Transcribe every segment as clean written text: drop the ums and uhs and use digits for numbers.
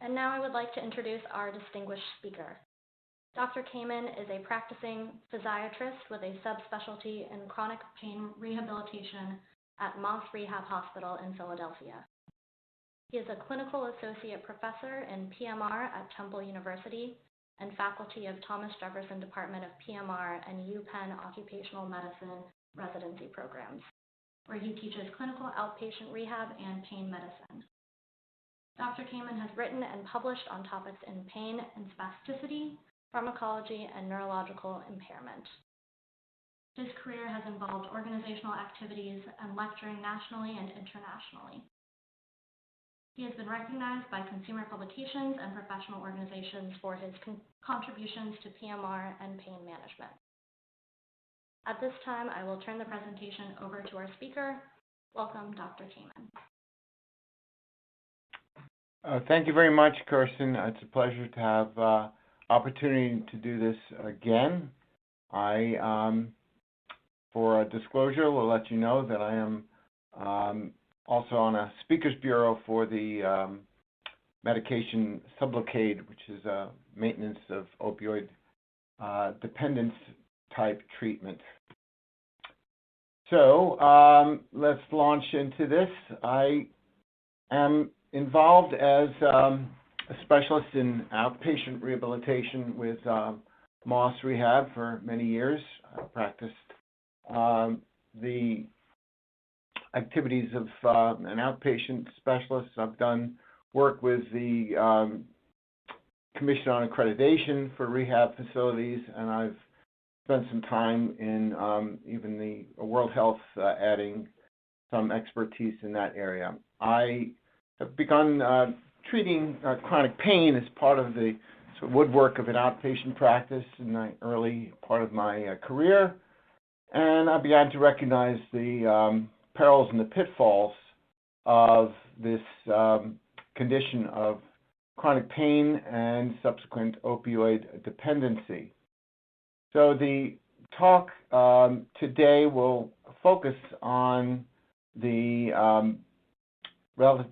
And now I would like to introduce our distinguished speaker. Dr. Kamen is a practicing physiatrist with a subspecialty in chronic pain rehabilitation at Moss Rehab Hospital in Philadelphia. He is a clinical associate professor in PMR at Temple University and faculty of Thomas Jefferson Department of PMR and UPenn Occupational Medicine residency programs, where he teaches clinical outpatient rehab and pain medicine. Dr. Kamen has written and published on topics in pain and spasticity, pharmacology, and neurological impairment. His career has involved organizational activities and lecturing nationally and internationally. He has been recognized by consumer publications and professional organizations for his contributions to PMR and pain management. At this time, I will turn the presentation over to our speaker. Welcome, Dr. Kamen. Thank you very much, Kirsten. It's a pleasure to have opportunity to do this again. For disclosure, will let you know that I am also on a speakers bureau for the medication Sublocade, which is a maintenance of opioid dependence type treatment. So let's launch into this. I am involved as a specialist in outpatient rehabilitation with Moss Rehab for many years. I practiced the activities of an outpatient specialist. I've done work with the Commission on Accreditation for rehab facilities, and I've spent some time in even the World Health adding some expertise in that area. I have begun treating chronic pain as part of the sort of woodwork of an outpatient practice in the early part of my career, and I began to recognize the perils and the pitfalls of this condition of chronic pain and subsequent opioid dependency. So the talk today will focus on the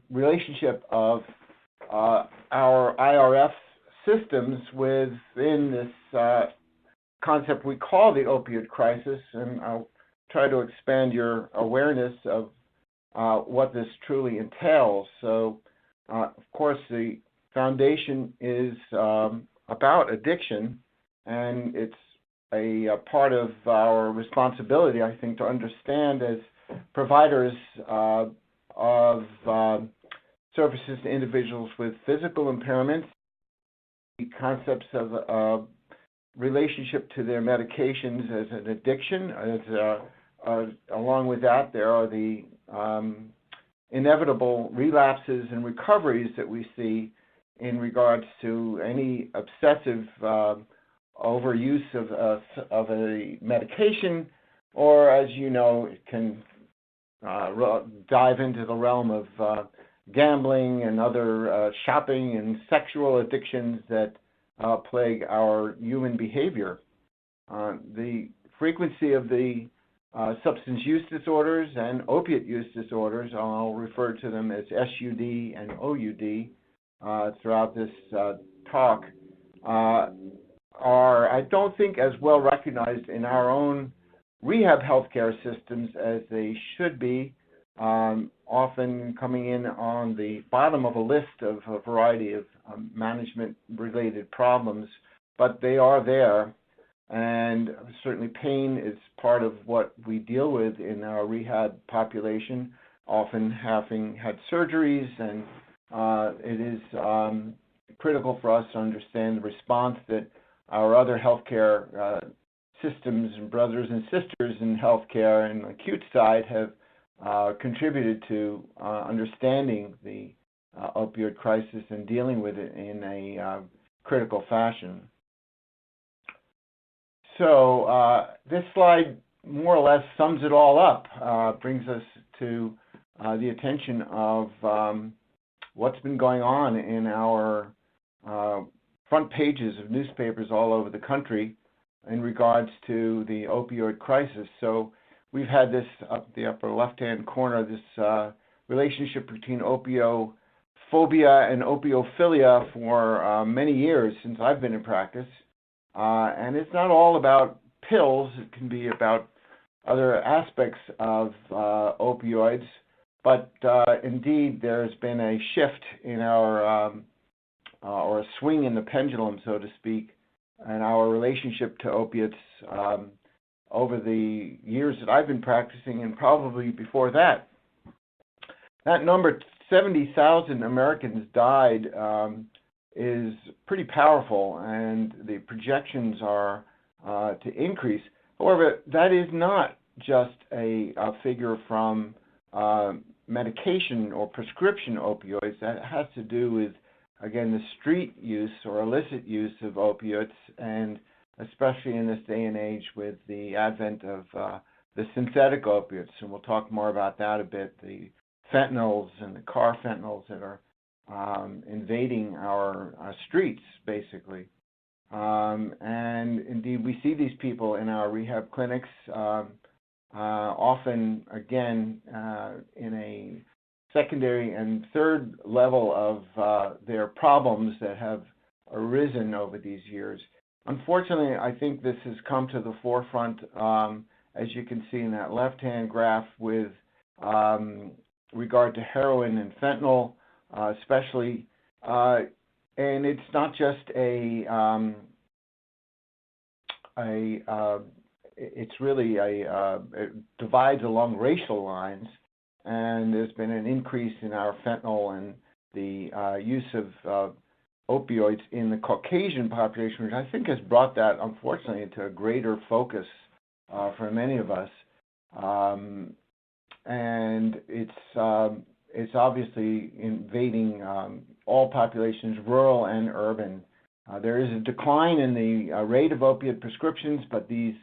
relationship of our IRF systems within this concept we call the opioid crisis, and I'll try to expand your awareness of what this truly entails. So, of course, the foundation is about addiction, and it's a part of our responsibility, I think, to understand as providers of services to individuals with physical impairments, the concepts of relationship to their medications as an addiction. Along with that, there are the inevitable relapses and recoveries that we see in regards to any obsessive overuse of a medication, or, as you know, it can dive into the realm of gambling and other shopping and sexual addictions that plague our human behavior. The frequency of the substance use disorders and opiate use disorders, I'll refer to them as SUD and OUD throughout this talk, are, I don't think, as well recognized in our own rehab healthcare systems as they should be, often coming in on the bottom of a list of a variety of management-related problems, but they are there, and certainly pain is part of what we deal with in our rehab population, often having had surgeries, and it is critical for us to understand the response that our other healthcare systems and brothers and sisters in healthcare and the acute side have contributed to understanding the opioid crisis and dealing with it in a critical fashion. So this slide more or less sums it all up, brings us to the attention of what's been going on in our front pages of newspapers all over the country in regards to the opioid crisis. So we've had this up the upper left-hand corner, this relationship between phobia and opiophilia for many years since I've been in practice. And it's not all about pills. It can be about other aspects of opioids. But indeed, there's been a shift in our, or a swing in the pendulum, so to speak, in our relationship to opiates over the years that I've been practicing, and probably before that. That number, 70,000 Americans died, is pretty powerful, and the projections are to increase. However, that is not just a figure from medication or prescription opioids. That has to do with, again, the street use or illicit use of opiates, and especially in this day and age with the advent of the synthetic opiates. And we'll talk more about that a bit, the fentanyls and the carfentanyls that are invading our streets, basically. And indeed, we see these people in our rehab clinics, often, again, in a secondary and third level of their problems that have arisen over these years. Unfortunately, I think this has come to the forefront, as you can see in that left-hand graph, with regard to heroin and fentanyl, especially. And it's not just it's really it divides along racial lines, and there's been an increase in our fentanyl and the use of opioids in the Caucasian population, which I think has brought that, unfortunately, into a greater focus for many of us. And it's obviously invading all populations, rural and urban. There is a decline in the rate of opiate prescriptions, but these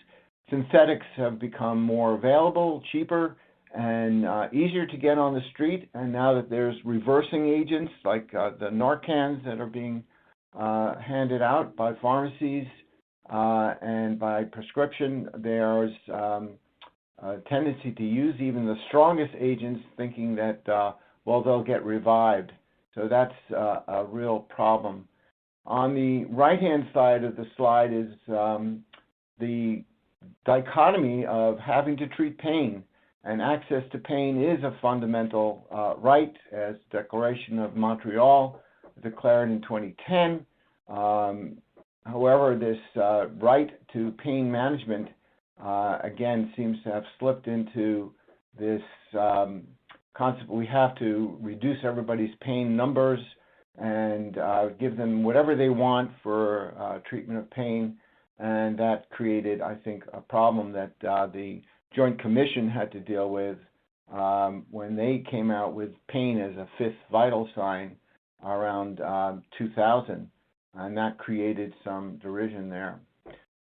synthetics have become more available, cheaper, and easier to get on the street. And now that there's reversing agents like the Narcans that are being handed out by pharmacies and by prescription, there's a tendency to use even the strongest agents, thinking that, well, they'll get revived. So that's a real problem. On the right-hand side of the slide is the dichotomy of having to treat pain, and access to pain is a fundamental right, as Declaration of Montreal declared in 2010. However, this right to pain management, again, seems to have slipped into this concept. We have to reduce everybody's pain numbers and give them whatever they want for treatment of pain. And that created, I think, a problem that the Joint Commission had to deal with when they came out with pain as a fifth vital sign around 2000. And that created some derision there.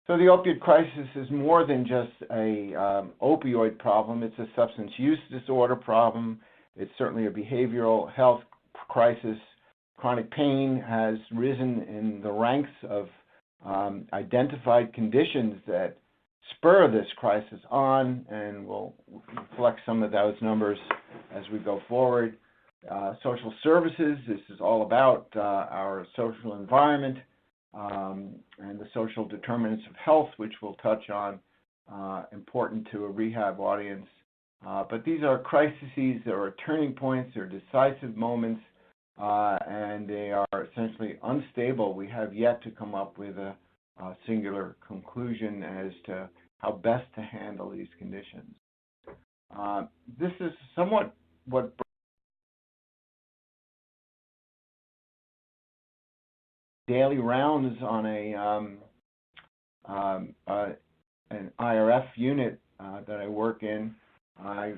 So the opioid crisis is more than just a opioid problem. It's a substance use disorder problem. It's certainly a behavioral health crisis. Chronic pain has risen in the ranks of identified conditions that spur this crisis on, and we'll reflect some of those numbers as we go forward. Social services, this is all about our social environment and the social determinants of health, which we'll touch on, important to a rehab audience. But these are crises, there are turning points, there are decisive moments, and they are essentially unstable. We have yet to come up with a singular conclusion as to how best to handle these conditions. This is somewhat what daily rounds on an IRF unit that I work in. I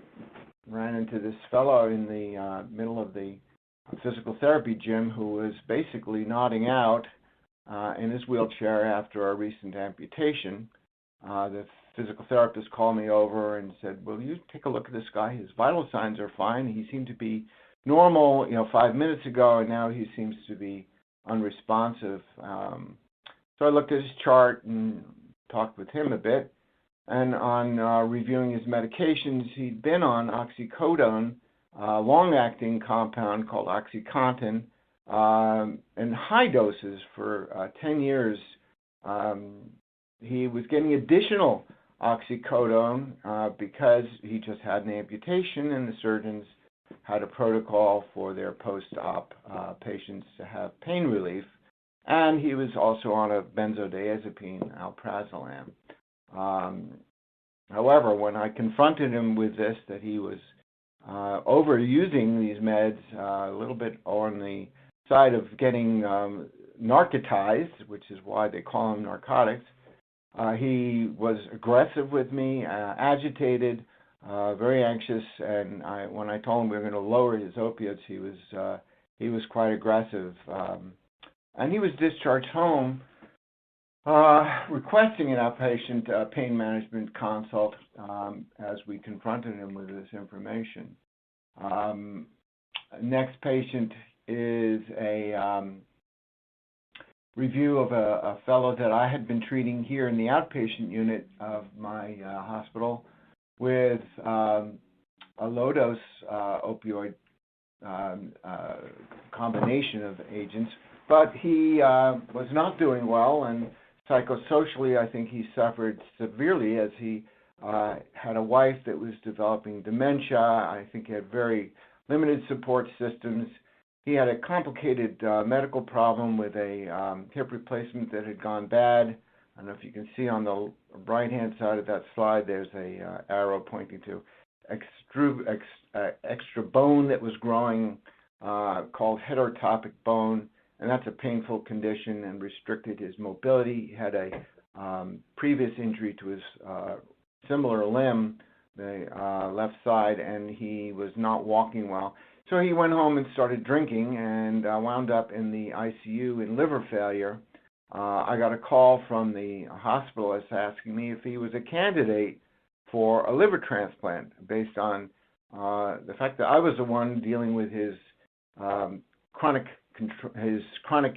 ran into this fellow in the middle of the physical therapy gym who was basically nodding out in his wheelchair after a recent amputation. The physical therapist called me over and said, "Will you take a look at this guy? His vital signs are fine. He seemed to be normal, 5 minutes ago, and now he seems to be unresponsive." So I looked at his chart and talked with him a bit. And on reviewing his medications, he'd been on oxycodone long-acting compound called OxyContin in high doses for 10 years. He was getting additional oxycodone because he just had an amputation, and the surgeons had a protocol for their post-op patients to have pain relief. And he was also on a benzodiazepine, alprazolam. However, when I confronted him with this, that he was overusing these meds, a little bit on the side of getting narcotized, which is why they call them narcotics, he was aggressive with me, agitated, very anxious, and when I told him we were going to lower his opiates, he was quite aggressive. And he was discharged home, requesting an outpatient pain management consult as we confronted him with this information. Next patient is a review of a fellow that I had been treating here in the outpatient unit of my hospital with a low-dose opioid combination of agents, but he was not doing well, and psychosocially I think he suffered severely as he had a wife that was developing dementia. I think he had very limited support systems. He had a complicated medical problem with a hip replacement that had gone bad. I don't know if you can see on the right-hand side of that slide, there's a arrow pointing to extra bone that was growing called heterotopic bone, and that's a painful condition and restricted his mobility. He had a previous injury to his similar limb, the left side, and he was not walking well. So he went home and started drinking and wound up in the ICU in liver failure. I got a call from the hospitalist asking me if he was a candidate for a liver transplant based on the fact that I was the one dealing with his chronic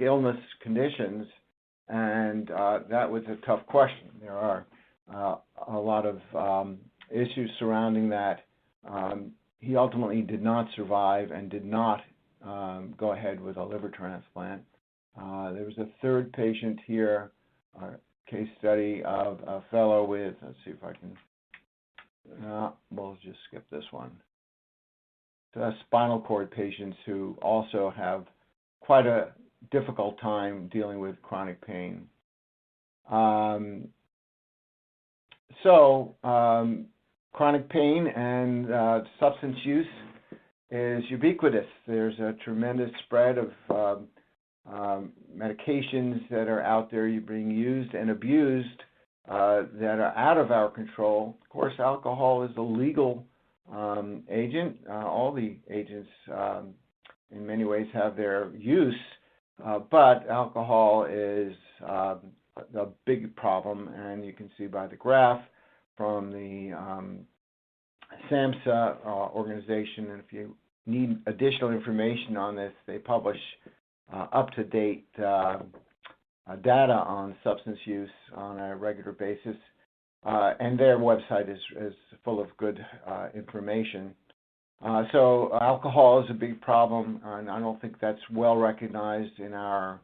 illness conditions, and that was a tough question. There are a lot of issues surrounding that. He ultimately did not survive and did not go ahead with a liver transplant. There was a third patient here, a case study of a fellow with, let's see if I can, we'll just skip this one. So spinal cord patients who also have quite a difficult time dealing with chronic pain. Chronic pain and substance use is ubiquitous. There's a tremendous spread of medications that are out there being used and abused that are out of our control. Of course, alcohol is a legal agent. All the agents in many ways have their use, but alcohol is a big problem, and you can see by the graph from the SAMHSA organization, and if you need additional information on this, they publish up-to-date data on substance use on a regular basis, and their website is full of good information. So alcohol is a big problem, and I don't think that's well recognized in our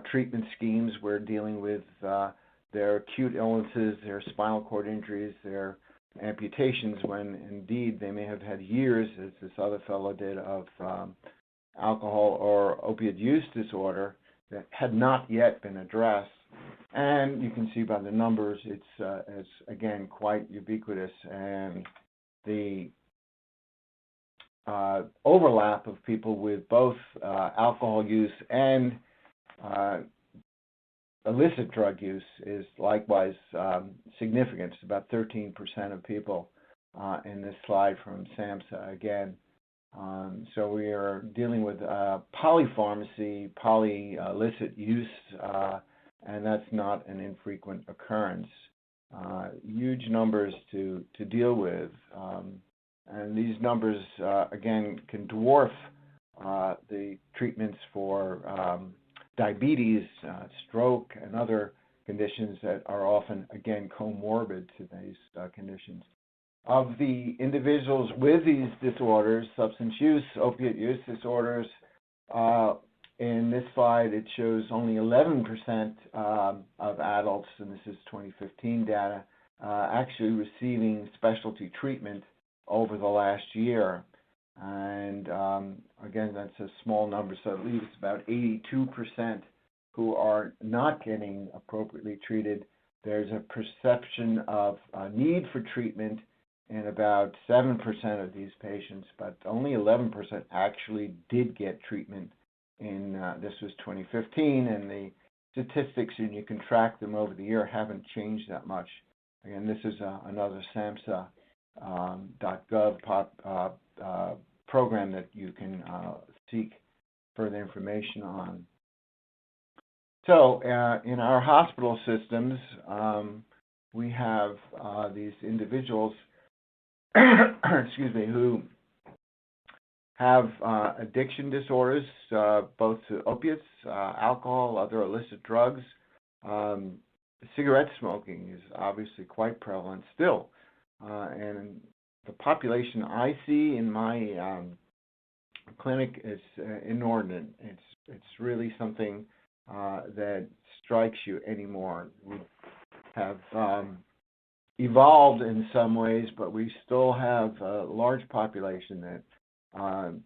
treatment schemes. We're dealing with their acute illnesses, their spinal cord injuries, their amputations, when indeed they may have had years, as this other fellow did, of alcohol or opioid use disorder that had not yet been addressed. And you can see by the numbers, it's again quite ubiquitous, and the overlap of people with both alcohol use and illicit drug use is likewise significant. It's about 13% of people in this slide from SAMHSA again. So we are dealing with polypharmacy, poly-illicit use, and that's not an infrequent occurrence. Huge numbers to deal with, and these numbers, again, can dwarf the treatments for diabetes, stroke, and other conditions that are often, again, comorbid to these conditions. Of the individuals with these disorders, substance use, opiate use disorders, in this slide it shows only 11% of adults, and this is 2015 data, actually receiving specialty treatment over the last year. And again, that's a small number, so it leaves about 82% who are not getting appropriately treated. There's a perception of need for treatment in about 7% of these patients, but only 11% actually did get treatment. This was 2015, and the statistics, and you can track them over the year, haven't changed that much. Again, this is another SAMHSA.gov program that you can seek further information on. So in our hospital systems, we have these individuals excuse me, who have addiction disorders, both to opiates, alcohol, other illicit drugs. Cigarette smoking is obviously quite prevalent still. And the population I see in my clinic is inordinate. It's really something that strikes you anymore. We have evolved in some ways, but we still have a large population that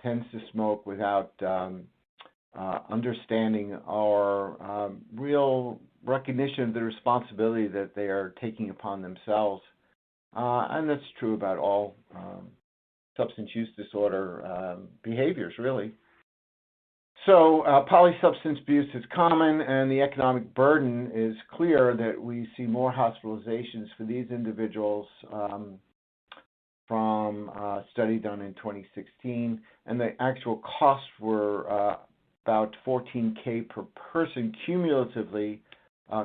tends to smoke without understanding our real recognition of the responsibility that they are taking upon themselves. And that's true about all substance use disorder behaviors, really. So polysubstance abuse is common, and the economic burden is clear that we see more hospitalizations for these individuals from a study done in 2016, and the actual costs were about $14,000 per person cumulatively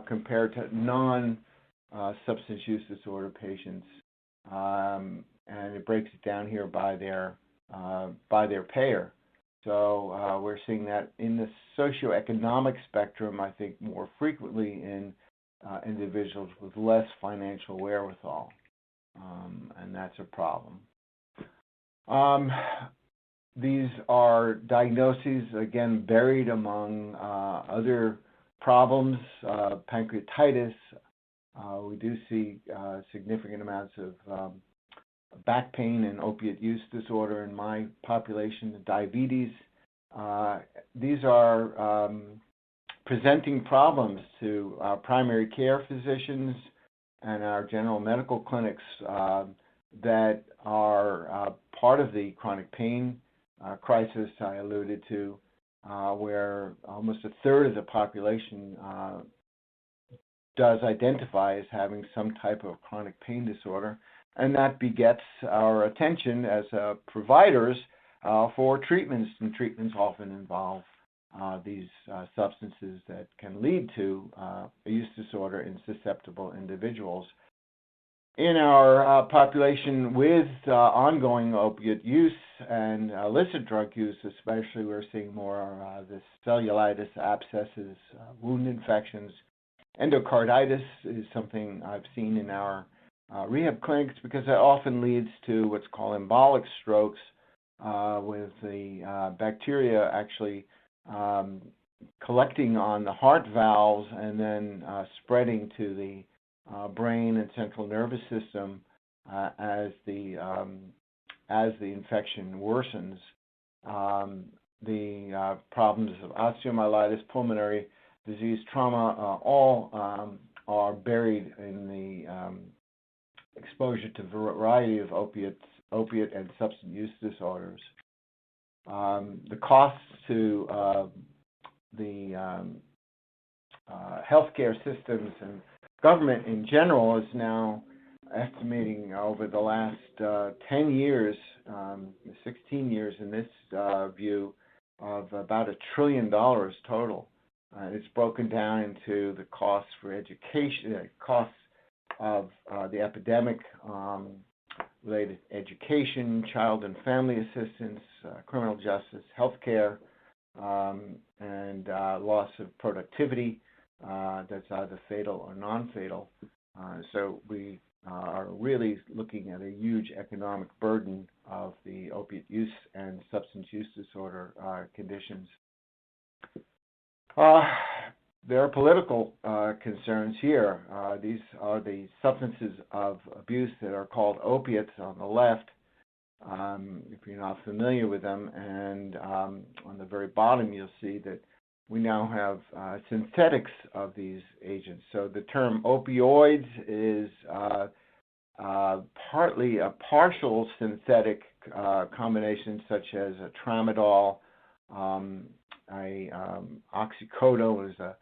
compared to non-substance use disorder patients. And it breaks it down here by their payer. So we're seeing that in the socioeconomic spectrum, I think, more frequently in individuals with less financial wherewithal, and that's a problem. These are diagnoses, again, buried among other problems, pancreatitis. We do see significant amounts of back pain and opiate use disorder in my population, diabetes. These are presenting problems to our primary care physicians and our general medical clinics that are part of the chronic pain crisis I alluded to, where almost a third of the population does identify as having some type of chronic pain disorder. And that begets our attention as providers for treatments, and treatments often involve these substances that can lead to a use disorder in susceptible individuals. In our population with ongoing opiate use and illicit drug use especially, we're seeing more this cellulitis, abscesses, wound infections. Endocarditis is something I've seen in our rehab clinics because that often leads to what's called embolic strokes, with the bacteria actually collecting on the heart valves and then spreading to the brain and central nervous system as the infection worsens. The problems of osteomyelitis, pulmonary disease, trauma, all are buried in the exposure to a variety of opiate and substance use disorders. The costs to the healthcare systems and government in general is now estimating over the last 10 years, 16 years in this view, of about $1 trillion total. It's broken down into the costs for education, costs of the epidemic, related education, child and family assistance, criminal justice, healthcare, and loss of productivity that's either fatal or non-fatal. So we are really looking at a huge economic burden of the opiate use and substance use disorder conditions. There are political concerns here. These are the substances of abuse that are called opiates on the left, if you're not familiar with them. And on the very bottom, you'll see that we now have synthetics of these agents. So the term opioids is partly a partial synthetic combination, such as a tramadol. Oxycodone is a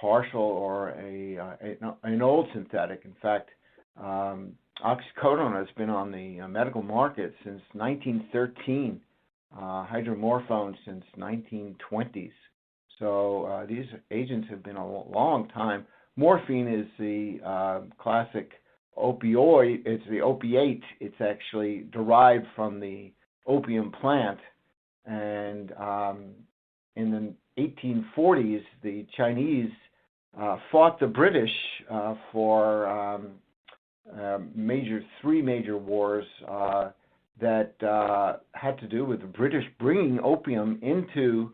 partial or an old synthetic. In fact, oxycodone has been on the medical market since 1913, hydromorphone since 1920s. So these agents have been a long time. Morphine is the classic opioid. It's the opiate. It's actually derived from the opium plant. And in the 1840s, the Chinese fought the British for three major wars that had to do with the British bringing opium into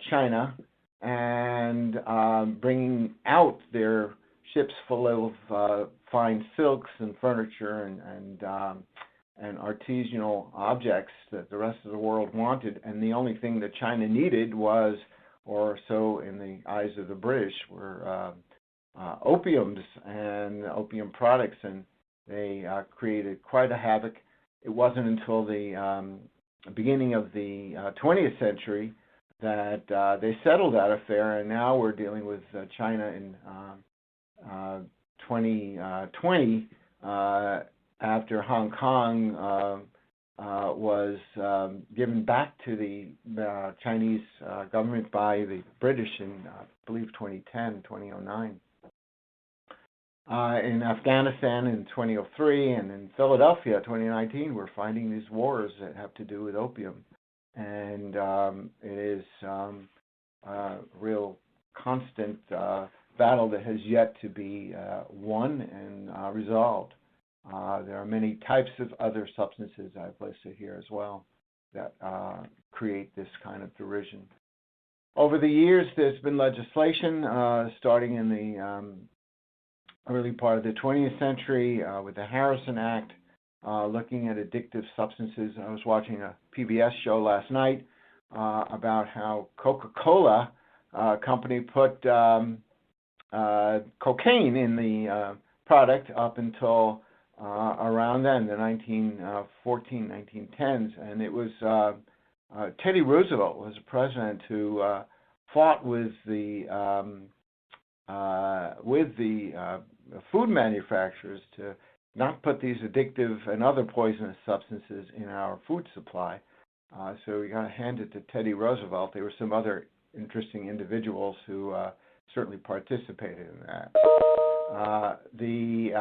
China and bringing out their ships full of fine silks and furniture and artisanal objects that the rest of the world wanted, and the only thing that China needed was, or so in the eyes of the British, were opiums and opium products, and they created quite a havoc. It wasn't until the beginning of the 20th century that they settled that affair, and now we're dealing with China in 2020 after Hong Kong was given back to the Chinese government by the British in, I believe, 2009. In Afghanistan in 2003 and in Philadelphia 2019, we're finding these wars that have to do with opium. And it is a real constant battle that has yet to be won and resolved. There are many types of other substances I've listed here as well that create this kind of derision. Over the years, there's been legislation starting in the early part of the 20th century with the Harrison Act, looking at addictive substances. I was watching a PBS show last night about how Coca-Cola company put cocaine in the product up until around then, the 1914, 1910s, and it was Teddy Roosevelt was the president who fought with the food manufacturers to not put these addictive and other poisonous substances in our food supply. So we got to hand it to Teddy Roosevelt. There were some other interesting individuals who certainly participated in that. The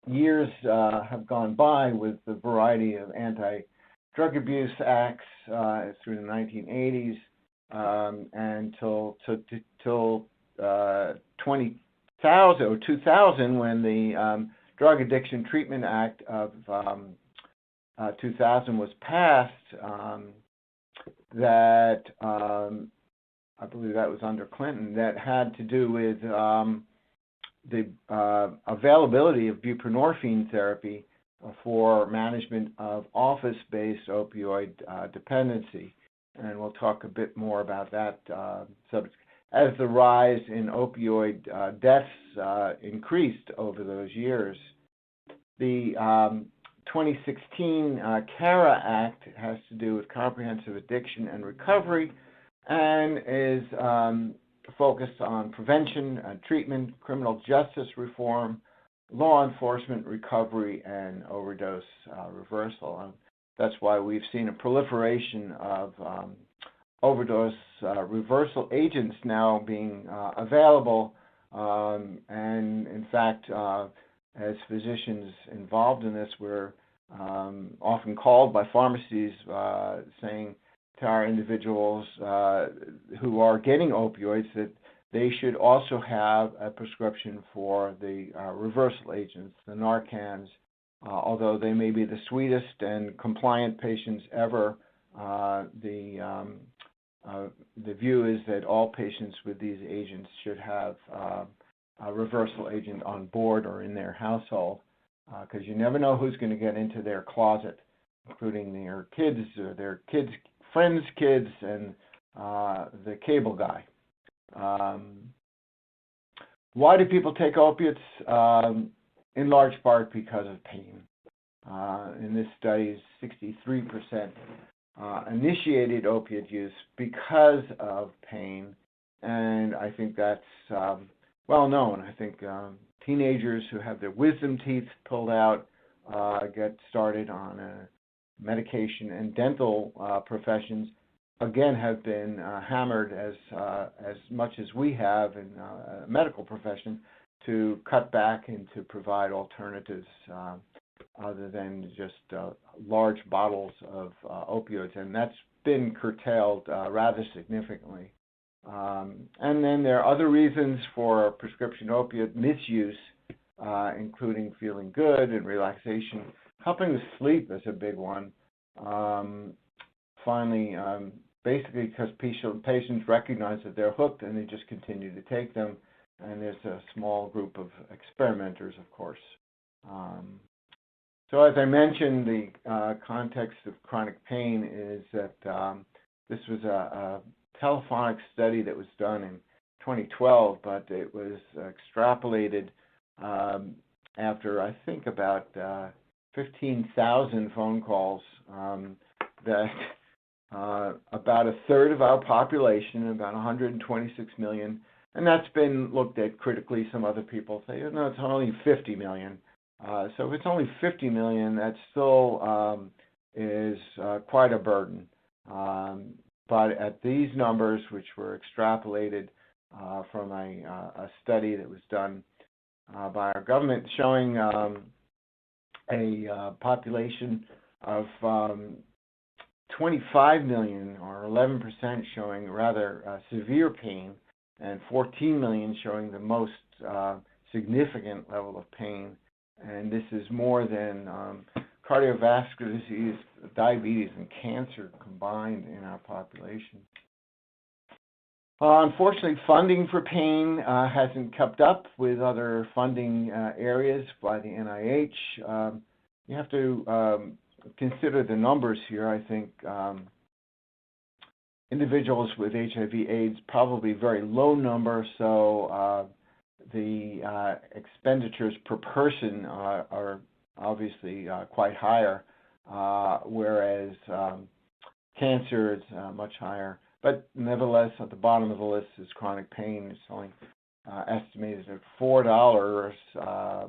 years have gone by with the variety of anti-drug abuse acts through the 1980s until 2000, when the Drug Addiction Treatment Act of 2000 was passed. That I believe that was under Clinton. That had to do with the availability of buprenorphine therapy for management of office-based opioid dependency. And we'll talk a bit more about that subject. As the rise in opioid deaths increased over those years, the 2016 CARA Act has to do with comprehensive addiction and recovery and is focused on prevention and treatment, criminal justice reform, law enforcement, recovery, and overdose reversal. And that's why we've seen a proliferation of overdose reversal agents now being available. And in fact, as physicians involved in this, we're often called by pharmacies saying to our individuals who are getting opioids that they should also have a prescription for the reversal agents, the Narcans. Although they may be the sweetest and compliant patients ever, the view is that all patients with these agents should have a reversal agent on board or in their household, because you never know who's going to get into their closet, including their kids or their kids' friends' kids and the cable guy. Why do people take opiates? In large part because of pain. In this study, 63% initiated opiate use because of pain, and I think that's well known. I think teenagers who have their wisdom teeth pulled out get started on a medication, and dental professions again have been hammered as much as we have in medical profession to cut back and to provide alternatives other than just large bottles of opioids, and that's been curtailed rather significantly. And then there are other reasons for prescription opiate misuse, including feeling good and relaxation. Helping with sleep is a big one. Finally, basically because patients recognize that they're hooked and they just continue to take them. And there's a small group of experimenters, of course. So as I mentioned, the context of chronic pain is that this was a telephonic study that was done in 2012, but it was extrapolated after, I think, about 15,000 phone calls that about a third of our population, about 126 million, and that's been looked at critically. Some other people say, oh, no, it's only 50 million. So if it's only 50 million, that still is quite a burden. But at these numbers, which were extrapolated from a study that was done by our government, showing a population of 25 million, or 11%, showing rather severe pain, and 14 million showing the most significant level of pain. And this is more than cardiovascular disease, diabetes, and cancer combined in our population. Unfortunately, funding for pain hasn't kept up with other funding areas by the NIH. You have to consider the numbers here. I think individuals with HIV/AIDS, probably very low number, so the expenditures per person are obviously quite higher, whereas cancer is much higher. But nevertheless, at the bottom of the list is chronic pain. It's only estimated at $4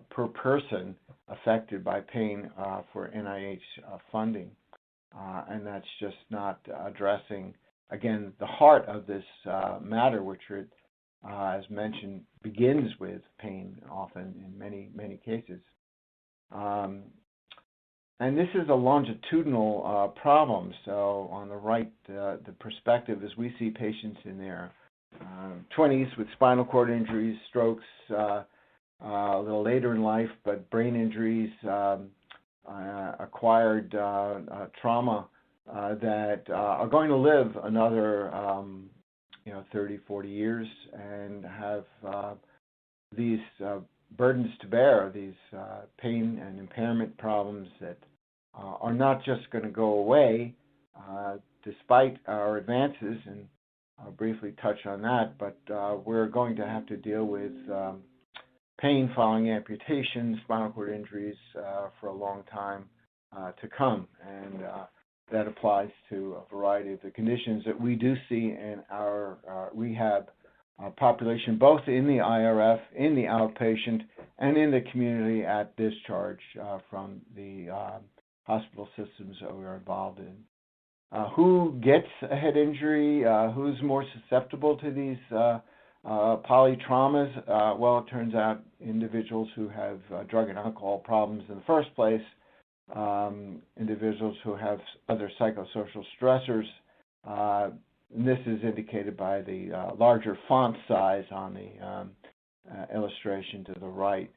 per person affected by pain for NIH funding. And that's just not addressing, again, the heart of this matter, which, as mentioned, begins with pain often in many, many cases. And this is a longitudinal problem. So on the right, the perspective is we see patients in their 20s with spinal cord injuries, strokes, a little later in life, but brain injuries, acquired trauma that are going to live another 30, 40 years and have these burdens to bear, these pain and impairment problems that are not just going to go away despite our advances, and I'll briefly touch on that, but we're going to have to deal with pain following amputation, spinal cord injuries for a long time to come, and that applies to a variety of the conditions that we do see in our rehab population, both in the IRF, in the outpatient, and in the community at discharge from the hospital systems that we're involved in. Who gets a head injury? Who's more susceptible to these polytraumas? Well, it turns out individuals who have drug and alcohol problems in the first place, individuals who have other psychosocial stressors, And this is indicated by the larger font size on the illustration to the right.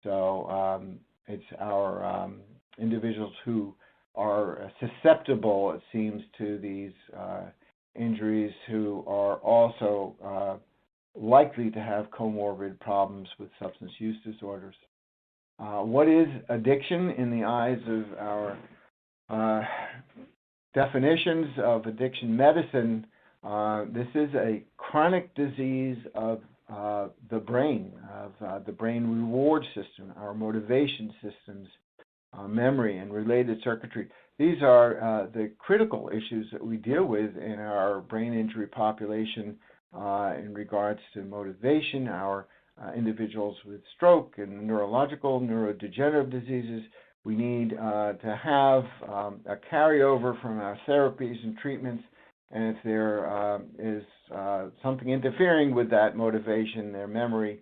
So it's our individuals who are susceptible, it seems, to these injuries, who are also likely to have comorbid problems with substance use disorders. What is addiction in the eyes of our definitions of addiction medicine? This is a chronic disease of the brain reward system, our motivation systems, memory and related circuitry. These are the critical issues that we deal with in our brain injury population in regards to motivation. Our individuals with stroke and neurological, neurodegenerative diseases, we need to have a carryover from our therapies and treatments. And if there is something interfering with that motivation, their memory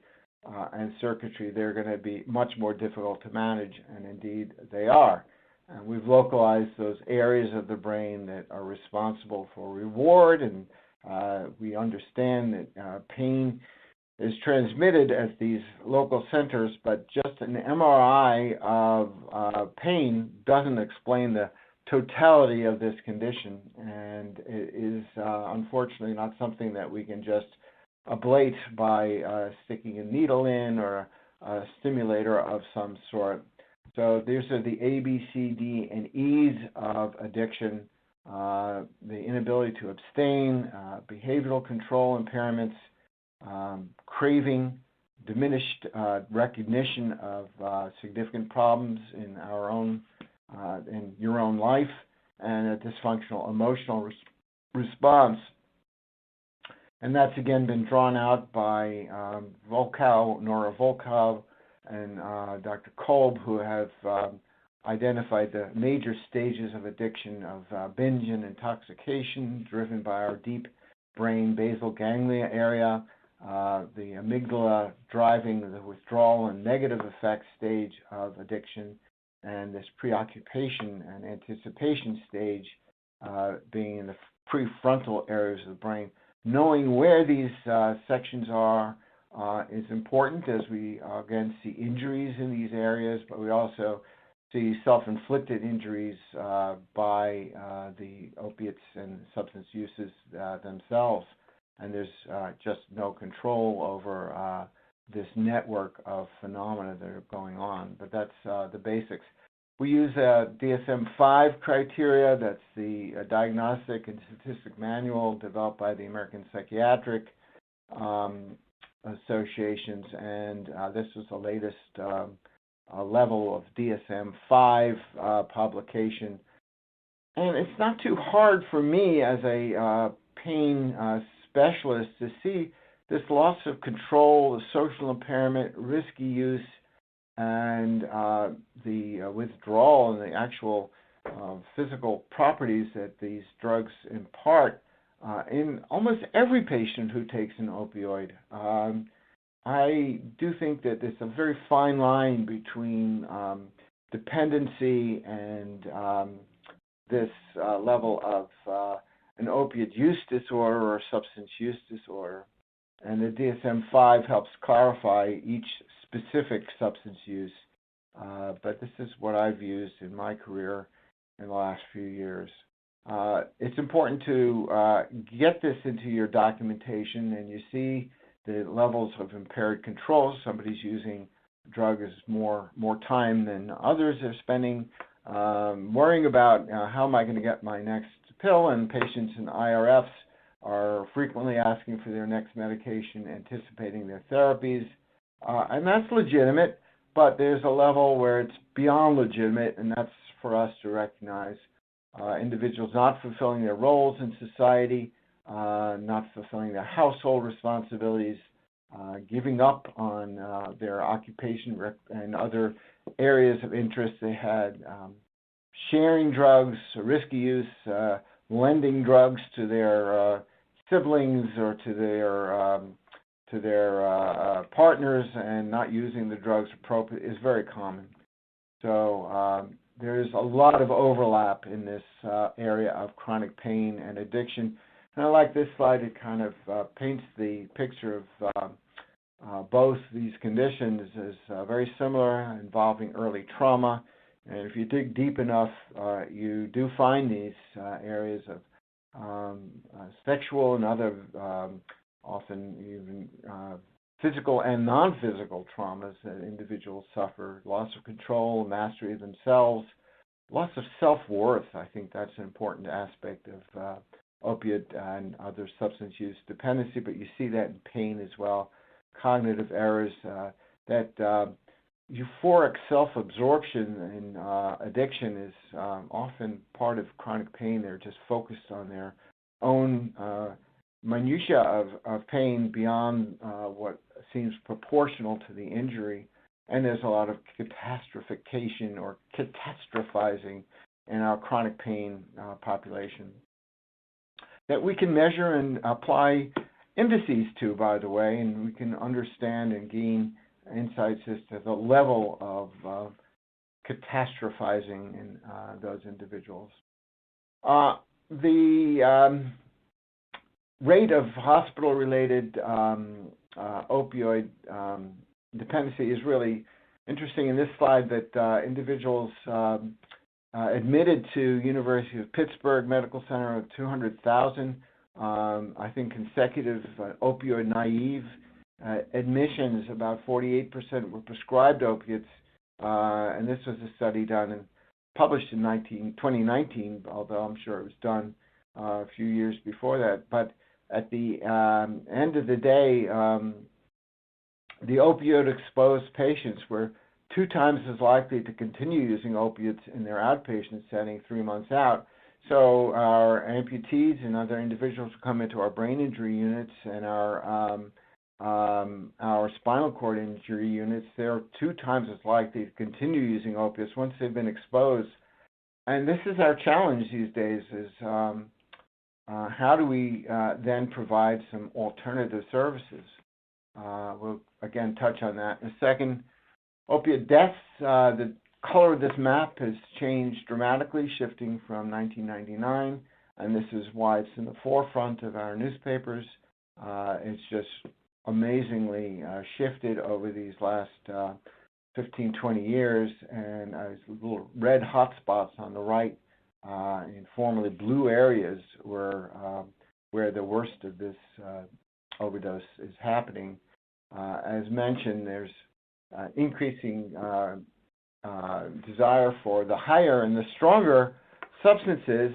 and circuitry, they're going to be much more difficult to manage, and indeed they are. And we've localized those areas of the brain that are responsible for reward, and we understand that pain is transmitted at these local centers, but just an MRI of pain doesn't explain the totality of this condition, and it is unfortunately not something that we can just ablate by sticking a needle in or a stimulator of some sort. So these are the A, B, C, D, and E's of addiction: the inability to abstain, behavioral control impairments, craving, diminished recognition of significant problems in our own in your own life, and a dysfunctional emotional response. And that's again been drawn out by Nora Volkow, and Dr. Kolb, who have identified the major stages of addiction of binge and intoxication, driven by our deep brain basal ganglia area, the amygdala driving the withdrawal and negative effects stage of addiction, and this preoccupation and anticipation stage being in the prefrontal areas of the brain. Knowing where these sections are is important, as we again see injuries in these areas, but we also see self-inflicted injuries by the opiates and substance uses themselves. And there's just no control over this network of phenomena that are going on. But that's the basics. We use DSM-5 criteria. That's the Diagnostic and Statistic Manual developed by the American Psychiatric Associations, and this was the latest level of DSM-5 publication. And it's not too hard for me as a pain specialist to see this loss of control, the social impairment, risky use, and the withdrawal and the actual physical properties that these drugs impart in almost every patient who takes an opioid. I do think that there's a very fine line between dependency and this level of an opiate use disorder or substance use disorder. And the DSM-5 helps clarify each specific substance use, but this is what I've used in my career in the last few years. It's important to get this into your documentation, and you see the levels of impaired control. Somebody's using drugs more time than others are spending, worrying about how am I going to get my next pill, and patients in IRFs are frequently asking for their next medication, anticipating their therapies. And that's legitimate, but there's a level where it's beyond legitimate, and that's for us to recognize. Individuals not fulfilling their roles in society, not fulfilling their household responsibilities, giving up on their occupation and other areas of interest they had, sharing drugs, risky use, lending drugs to their siblings or to their partners, and not using the drugs appropriately is very common. So there's a lot of overlap in this area of chronic pain and addiction. And I like this slide. It kind of paints the picture of both these conditions as very similar, involving early trauma. And if you dig deep enough, you do find these areas of sexual and other, often even physical and non-physical traumas that individuals suffer, loss of control, mastery of themselves, loss of self-worth. I think that's an important aspect of opiate and other substance use dependency, but you see that in pain as well. Cognitive errors, that euphoric self-absorption in addiction is often part of chronic pain. They're just focused on their own minutia of pain beyond what seems proportional to the injury. And there's a lot of catastrophication or catastrophizing in our chronic pain population that we can measure and apply indices to, by the way, and we can understand and gain insights as to the level of catastrophizing in those individuals. The rate of hospital-related opioid dependency is really interesting in this slide, that individuals admitted to University of Pittsburgh Medical Center of 200,000. I think consecutive opioid naive admissions, about 48% were prescribed opiates, and this was a study done and published in 2019, although I'm sure it was done a few years before that. But at the end of the day, the opioid-exposed patients were 2 times as likely to continue using opiates in their outpatient setting 3 months out. So our amputees and other individuals who come into our brain injury units and our spinal cord injury units, they're 2 times as likely to continue using opiates once they've been exposed. And this is our challenge these days, is how do we then provide some alternative services? We'll again touch on that in a second. Opiate deaths, the color of this map has changed dramatically, shifting from 1999, and this is why it's in the forefront of our newspapers. It's just amazingly shifted over these last 15, 20 years, and little red hot spots on the right in formerly blue areas where the worst of this overdose is happening. As mentioned, there's increasing desire for the higher and the stronger substances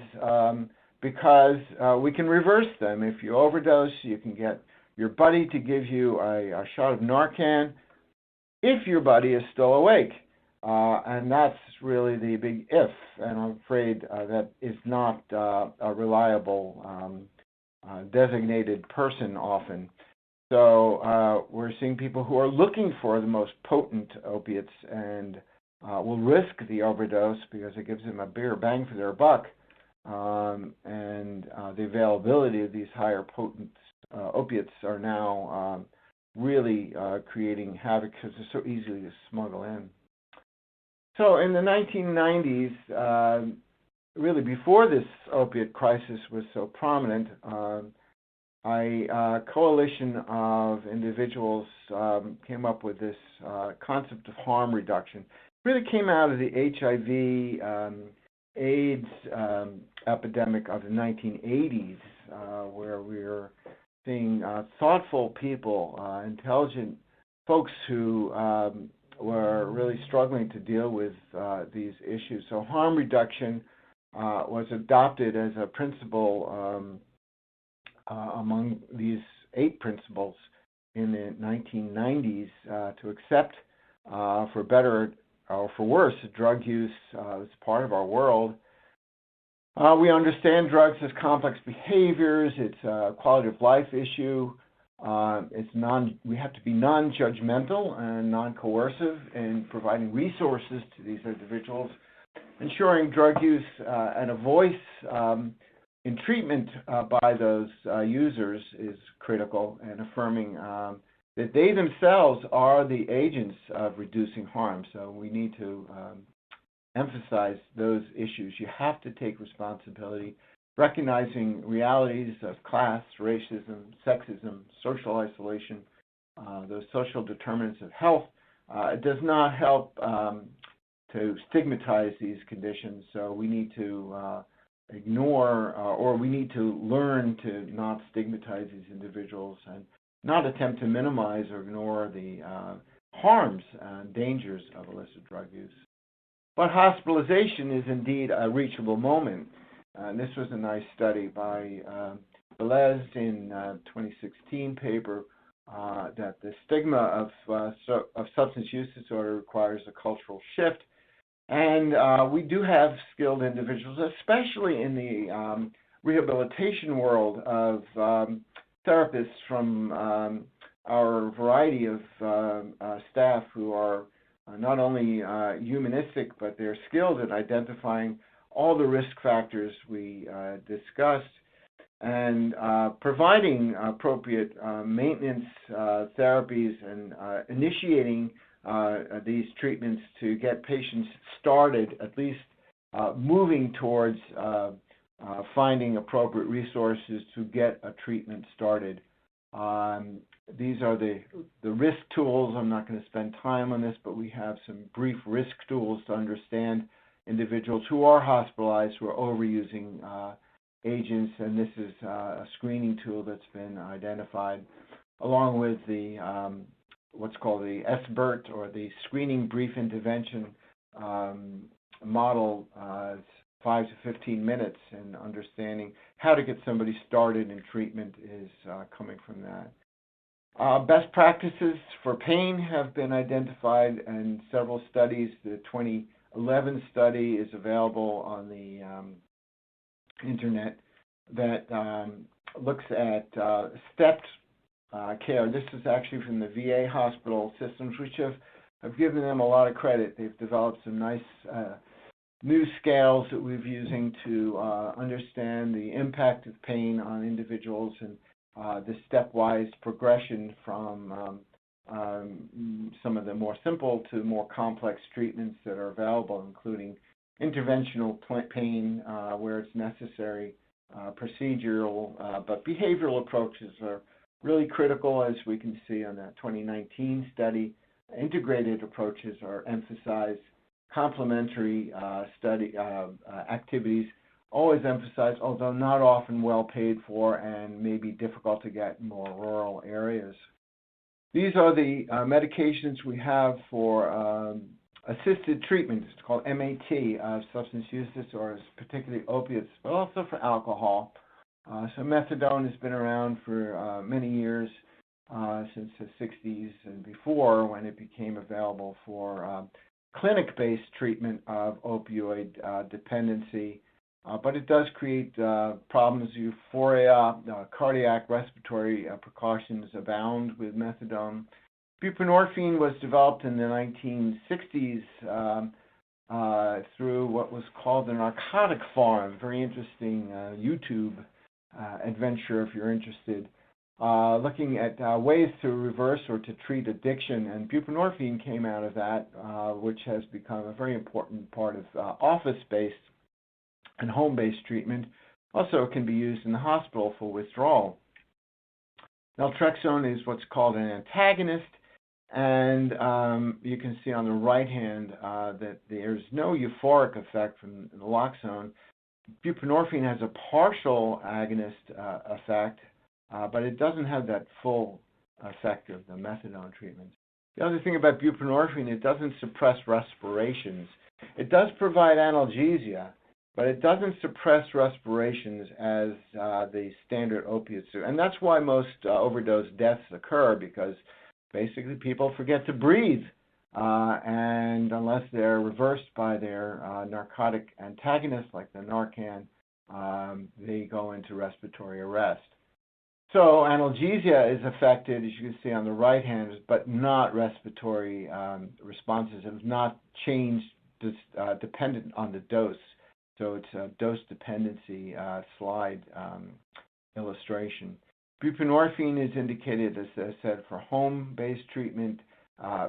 because we can reverse them. If you overdose, you can get your buddy to give you a shot of Narcan if your buddy is still awake. And that's really the big if, and I'm afraid that is not a reliable designated person often. So we're seeing people who are looking for the most potent opiates and will risk the overdose because it gives them a bigger bang for their buck, and the availability of these higher potent opiates are now really creating havoc because they're so easy to smuggle in. So in the 1990s, really before this opiate crisis was so prominent, a coalition of individuals came up with this concept of harm reduction. It really came out of the HIV AIDS epidemic of the 1980s, where we were seeing thoughtful people, intelligent folks who were really struggling to deal with these issues. So harm reduction was adopted as a principle among these 8 principles in the 1990s to accept, for better or for worse, drug use as part of our world. We understand drugs as complex behaviors. It's a quality of life issue. We have to be non-judgmental and non-coercive in providing resources to these individuals. Ensuring drug use and a voice in treatment by those users is critical, and affirming that they themselves are the agents of reducing harm. So we need to emphasize those issues. You have to take responsibility. recognizing realities of class, racism, sexism, social isolation, those social determinants of health, it does not help to stigmatize these conditions. So we need to ignore or we need to learn to not stigmatize these individuals and not attempt to minimize or ignore the harms and dangers of illicit drug use. But hospitalization is indeed a reachable moment. And this was a nice study by Velez in 2016 paper that the stigma of substance use disorder requires a cultural shift. And we do have skilled individuals, especially in the rehabilitation world, of therapists from our variety of staff who are not only humanistic, but they're skilled at identifying all the risk factors we discussed and providing appropriate maintenance therapies and initiating these treatments to get patients started, at least moving towards finding appropriate resources to get a treatment started. These are the risk tools. I'm not going to spend time on this, but we have some brief risk tools to understand individuals who are hospitalized, who are overusing agents, and this is a screening tool that's been identified, along with the what's called the SBIRT, or the Screening Brief Intervention model, 5 to 15 minutes, and understanding how to get somebody started in treatment is coming from that. Best practices for pain have been identified in several studies. The 2011 study is available on the internet that looks at stepped care. This is actually from the VA hospital systems, which have given them a lot of credit. They've developed some nice new scales that we're using to understand the impact of pain on individuals and the stepwise progression from some of the more simple to more complex treatments that are available, including interventional pain where it's necessary, procedural, but behavioral approaches are really critical, as we can see on that 2019 study. Integrated approaches are emphasized. Complementary study activities always emphasized, although not often well paid for and may be difficult to get in more rural areas. These are the medications we have for assisted treatment. It's called MAT, substance use disorders, particularly opiates, but also for alcohol. So methadone has been around for many years, since the 60s and before, when it became available for clinic-based treatment of opioid dependency. But it does create problems, euphoria, cardiac, respiratory precautions abound with methadone. Buprenorphine was developed in the 1960s through what was called the narcotic farm. Very interesting YouTube adventure if you're interested. Looking at ways to reverse or to treat addiction, and buprenorphine came out of that, which has become a very important part of office-based and home-based treatment. Also, it can be used in the hospital for withdrawal. Naltrexone is what's called an antagonist, and you can see on the right hand that there's no euphoric effect from naloxone. Buprenorphine has a partial agonist effect, but it doesn't have that full effect of the methadone treatments. The other thing about buprenorphine, it doesn't suppress respirations. It does provide analgesia, but it doesn't suppress respirations as the standard opiates do. And that's why most overdose deaths occur, because basically people forget to breathe. And unless they're reversed by their narcotic antagonists like the Narcan, they go into respiratory arrest. So analgesia is affected, as you can see on the right hand, but not respiratory responses. Have not changed dependent on the dose. So it's a dose dependency slide illustration. Buprenorphine is indicated, as I said, for home-based treatment,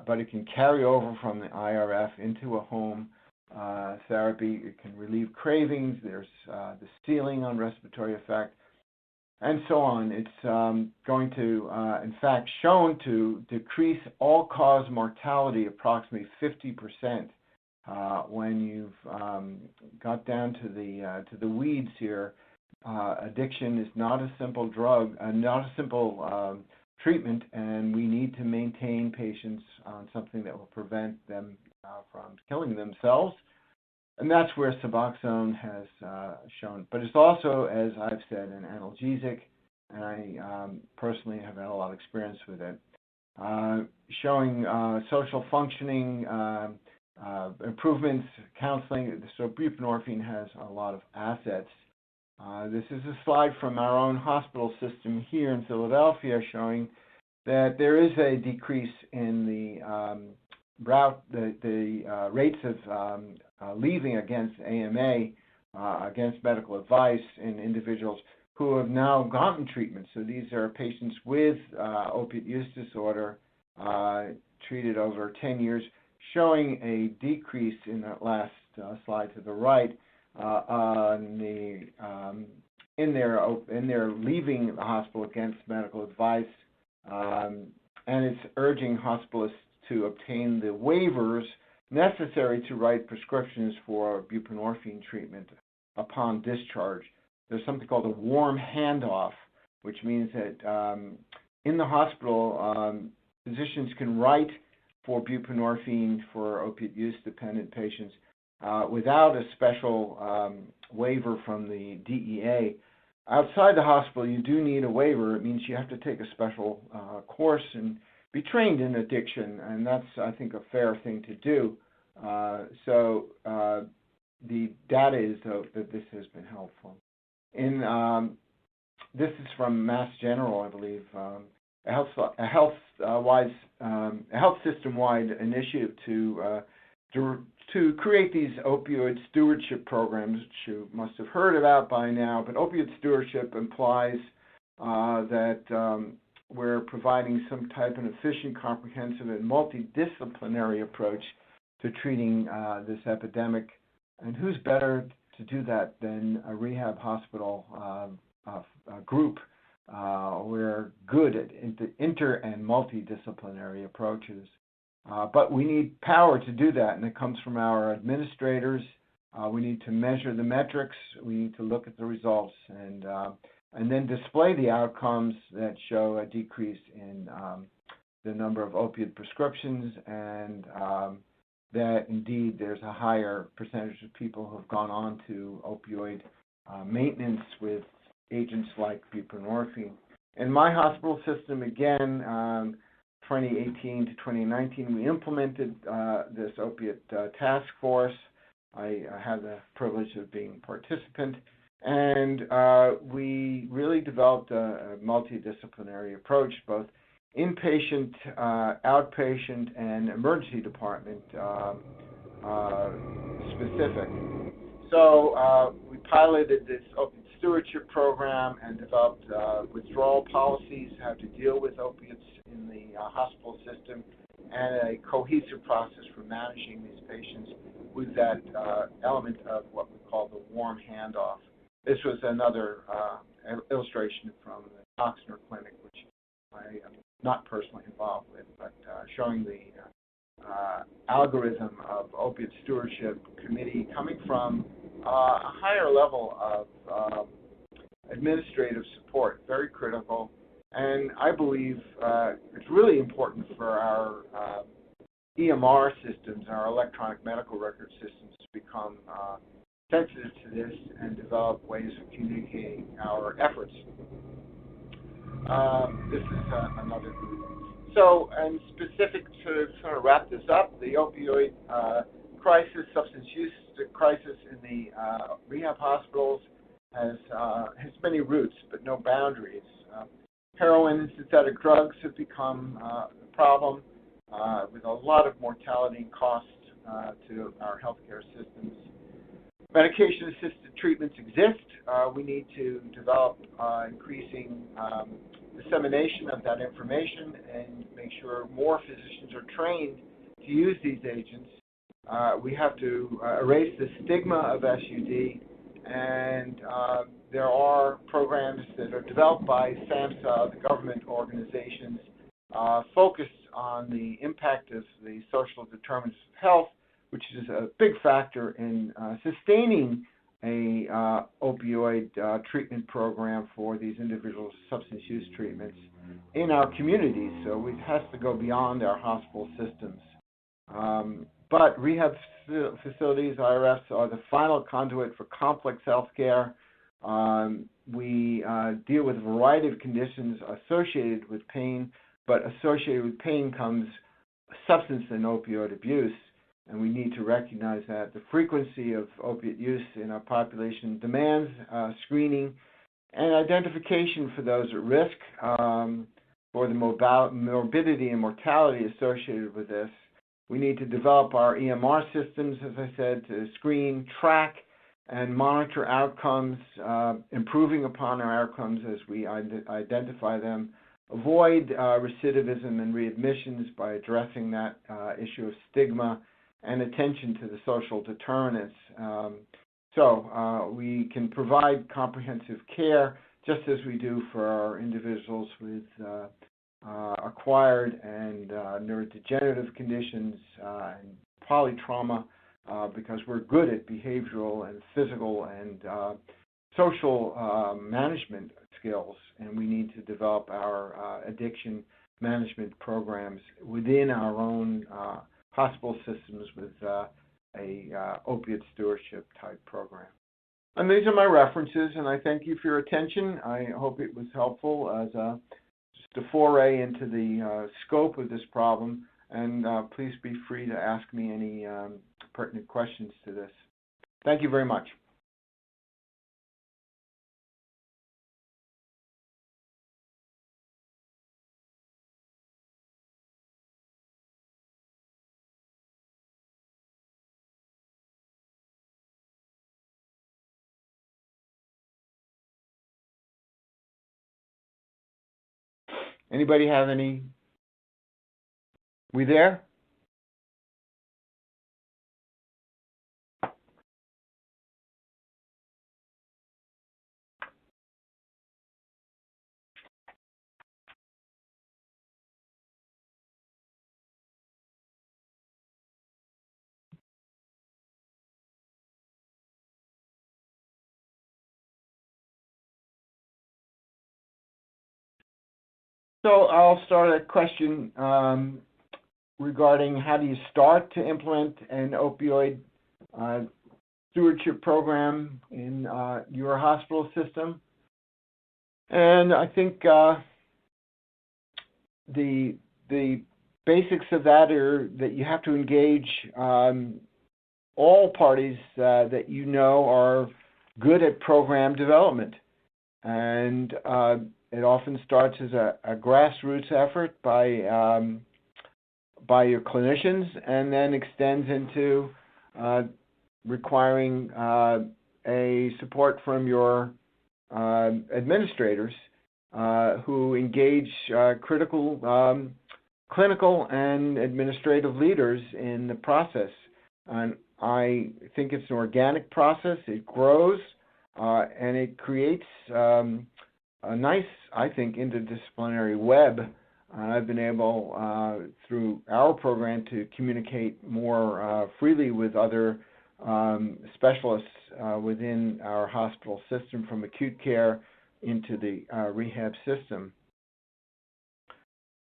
but it can carry over from the IRF into a home. therapy. It can relieve cravings. There's the ceiling on respiratory effect, and so on. It's going to, in fact, shown to decrease all-cause mortality approximately 50% when you've got down to the weeds here. Addiction is not a simple drug, not a simple treatment, and we need to maintain patients on something that will prevent them from killing themselves. And that's where Suboxone has shown. But it's also, as I've said, an analgesic, and I personally have had a lot of experience with it, showing social functioning, improvements, counseling. So buprenorphine has a lot of assets. This is a slide from our own hospital system here in Philadelphia showing that there is a decrease in the rates of leaving against AMA, against medical advice in individuals who have now gotten treatment. So these are patients with opiate use disorder treated over 10 years, showing a decrease in that last slide to the right in their leaving the hospital against medical advice, and it's urging hospitalists to obtain the waivers necessary to write prescriptions for buprenorphine treatment upon discharge. There's something called a warm handoff, which means that in the hospital, physicians can write for buprenorphine for opiate use-dependent patients without a special waiver from the DEA. Outside the hospital, you do need a waiver. It means you have to take a special course and be trained in addiction, and that's, I think, a fair thing to do. So the data is, though, that this has been helpful. This is from Mass General, I believe, a health system-wide initiative to create these opioid stewardship programs, which you must have heard about by now. But opioid stewardship implies that we're providing some type of efficient, comprehensive, and multidisciplinary approach to treating this epidemic. And who's better to do that than a rehab hospital group? We're good at inter and multidisciplinary approaches. But we need power to do that, and it comes from our administrators. We need to measure the metrics. We need to look at the results and then display the outcomes that show a decrease in the number of opiate prescriptions, and that indeed there's a higher percentage of people who have gone on to opioid maintenance with agents like buprenorphine. In my hospital system, again, 2018 to 2019, we implemented this opiate task force. I had the privilege of being a participant, and we really developed a multidisciplinary approach, both inpatient, outpatient, and emergency department specific. So we piloted this opiate stewardship program and developed withdrawal policies, how to deal with opiates in the hospital system, and a cohesive process for managing these patients with that element of what we call the warm handoff. This was another illustration from the Oxnard Clinic, which I am not personally involved with, but showing the algorithm of opiate stewardship committee coming from a higher level of administrative support, very critical. And I believe it's really important for our EMR systems, our electronic medical record systems, to become sensitive to this and develop ways of communicating our efforts. This is another group. So, and specific to sort of wrap this up, the opioid crisis, substance use crisis in the rehab hospitals has many roots, but no boundaries. Heroin and synthetic drugs have become a problem with a lot of mortality and cost to our healthcare systems. Medication-assisted treatments exist. We need to develop increasing dissemination of that information and make sure more physicians are trained to use these agents. We have to erase the stigma of SUD, and there are programs that are developed by SAMHSA, the government organizations, focused on the impact of the social determinants of health, which is a big factor in sustaining a opioid treatment program for these individuals' substance use treatments in our communities. So it has to go beyond our hospital systems. But rehab facilities, IRFs, are the final conduit for complex health care. We deal with a variety of conditions associated with pain, but associated with pain comes substance and opioid abuse, and we need to recognize that the frequency of opiate use in our population demands screening and identification for those at risk for the morbidity and mortality associated with this. We need to develop our EMR systems, as I said, to screen, track, and monitor outcomes, improving upon our outcomes as we identify them, avoid recidivism and readmissions by addressing that issue of stigma, and attention to the social determinants. So we can provide comprehensive care just as we do for our individuals with acquired and neurodegenerative conditions and polytrauma, because we're good at behavioral and physical and social management skills, and we need to develop our addiction management programs within our own hospital systems with a opiate stewardship type program. And these are my references, and I thank you for your attention. I hope it was helpful as just a foray into the scope of this problem, and please be free to ask me any pertinent questions to this. Thank you very much. Anybody have any? We there? So I'll start a question regarding how do you start to implement an opioid stewardship program in your hospital system. And I think the basics of that are that you have to engage all parties that you know are good at program development. And it often starts as a grassroots effort by your clinicians, and then extends into requiring a support from your administrators who engage critical clinical and administrative leaders in the process. And I think it's an organic process. It grows, and it creates a nice, I think, interdisciplinary web. I've been able, through our program, to communicate more freely with other specialists within our hospital system, from acute care into the rehab system.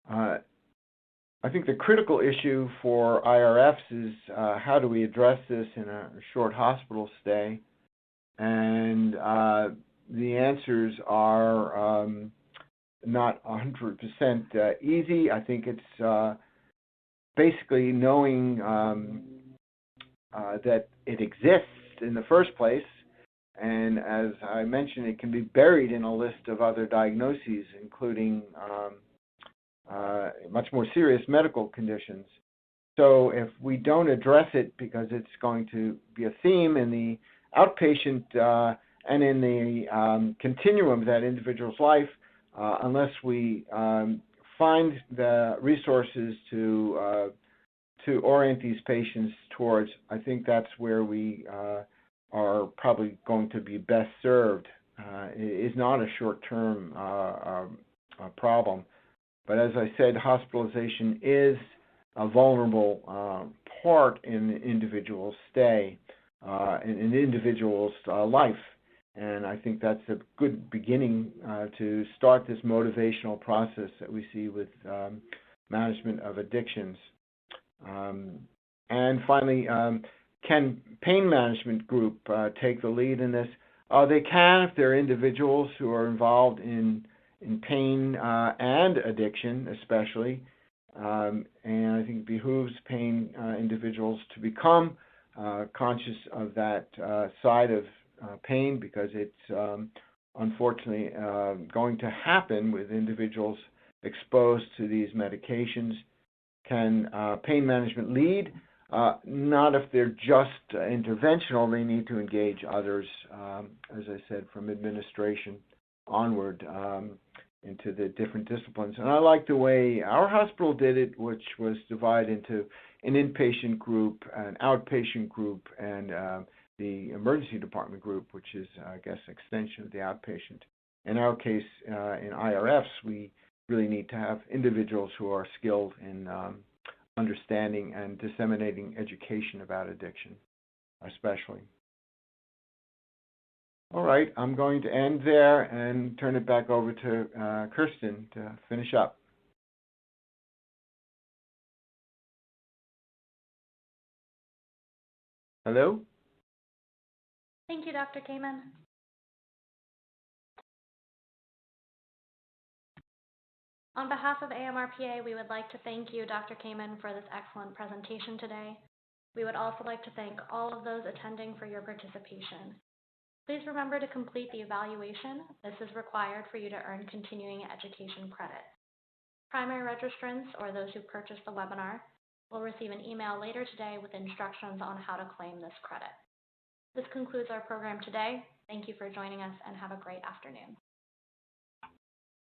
I think the critical issue for IRFs is how do we address this in a short hospital stay? And the answers are not 100% easy. I think it's basically knowing that it exists in the first place, and as I mentioned, it can be buried in a list of other diagnoses, including much more serious medical conditions. So if we don't address it, because it's going to be a theme in the outpatient and in the continuum of that individual's life, unless we find the resources to to orient these patients towards, I think that's where we are probably going to be best served. It is not a short-term problem, but as I said, hospitalization is a vulnerable part in an individual's stay, in an individual's life. And I think that's a good beginning to start this motivational process that we see with management of addictions. And finally, can pain management group take the lead in this? They can if they're individuals who are involved in pain and addiction, especially. And I think it behooves pain individuals to become conscious of that side of pain, because it's unfortunately going to happen with individuals exposed to these medications. Can pain management lead? Not if they're just interventional. They need to engage others, as I said, from administration onward into the different disciplines. And I like the way our hospital did it, which was divided into an inpatient group, an outpatient group, and the emergency department group, which is, I guess, extension of the outpatient. In our case, in IRFs, we really need to have individuals who are skilled in understanding and disseminating education about addiction, especially. All right, I'm going to end there and turn it back over to Kirsten to finish up. Hello? Thank you, Dr. Kamen. On behalf of AMRPA, we would like to thank you, Dr. Kamen, for this excellent presentation today. We would also like to thank all of those attending for your participation. Please remember to complete the evaluation. This is required for you to earn continuing education credit. Primary registrants, or those who purchased the webinar, will receive an email later today with instructions on how to claim this credit. This concludes our program today. Thank you for joining us and have a great afternoon.